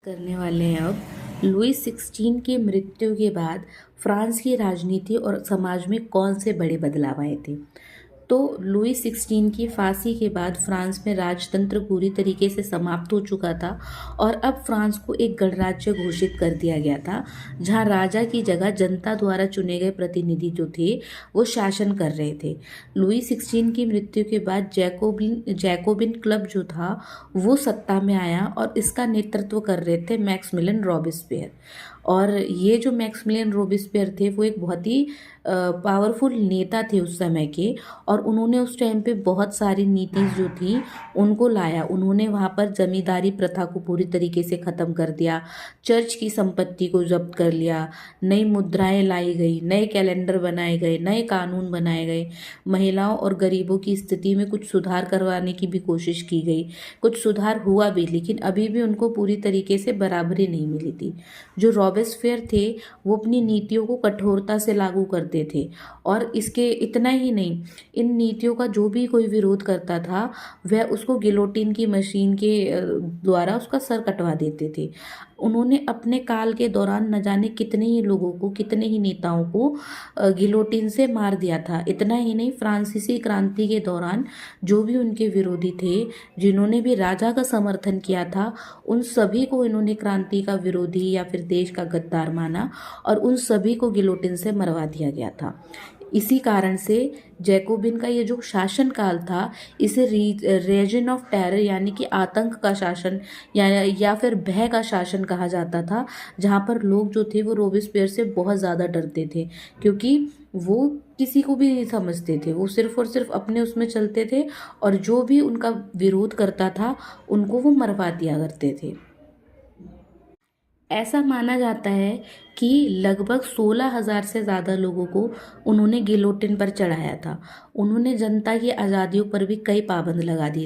करने वाले हैं अब लुई 16 की मृत्यु के बाद फ्रांस की राजनीति और समाज में कौन से बड़े बदलाव आए थे। तो लुई 16 की फांसी के बाद फ्रांस में राजतंत्र पूरी तरीके से समाप्त हो चुका था और अब फ्रांस को एक गणराज्य घोषित कर दिया गया था, जहां राजा की जगह जनता द्वारा चुने गए प्रतिनिधि जो थे वो शासन कर रहे थे। लुई 16 की मृत्यु के बाद जैकोबिन क्लब जो था वो सत्ता में आया और इसका नेतृत्व कर रहे थे मैक्सिमिलियन रॉबेस्पियर। और ये जो मैक्सिमिलियन रॉबेस्पियर थे वो एक बहुत ही पावरफुल नेता थे उस समय के, और उन्होंने उस टाइम पे बहुत सारी नीति जो थी उनको लाया। उन्होंने वहाँ पर जमींदारी प्रथा को पूरी तरीके से ख़त्म कर दिया, चर्च की संपत्ति को जब्त कर लिया, नई मुद्राएं लाई गई, नए कैलेंडर बनाए गए, नए कानून बनाए गए, महिलाओं और गरीबों की स्थिति में कुछ सुधार करवाने की भी कोशिश की गई। कुछ सुधार हुआ भी, लेकिन अभी भी उनको पूरी तरीके से बराबरी नहीं मिली थी। जो रॉबेस्पियर थे वो अपनी नीतियों को कठोरता से लागू करते थे, और इसके इतना ही नहीं, इन नीतियों का जो भी कोई विरोध करता था वह उसको गिलोटिन की मशीन के द्वारा उसका सर कटवा देते थे। उन्होंने अपने काल के दौरान न जाने कितने ही लोगों को, कितने ही नेताओं को गिलोटिन से मार दिया था। इतना ही नहीं, फ्रांसीसी क्रांति के दौरान जो भी उनके विरोधी थे, जिन्होंने भी राजा का समर्थन किया था, उन सभी को इन्होंने क्रांति का विरोधी या फिर देश का गद्दार माना और उन सभी को गिलोटिन से मरवा दिया गया था। इसी कारण से जैकोबिन का ये जो शासन काल था इसे रीजन ऑफ टेरर यानी कि आतंक का शासन या फिर भय का शासन कहा जाता था, जहाँ पर लोग जो थे वो रॉबेस्पियर से बहुत ज़्यादा डरते थे, क्योंकि वो किसी को भी नहीं समझते थे। वो सिर्फ और सिर्फ अपने उसमें चलते थे और जो भी उनका विरोध करता था उनको वो मरवा दिया करते थे। ऐसा माना जाता है कि लगभग 16,000 से ज़्यादा लोगों को उन्होंने गिलोटिन पर चढ़ाया था। उन्होंने जनता की आज़ादियों पर भी कई पाबंद लगा दिए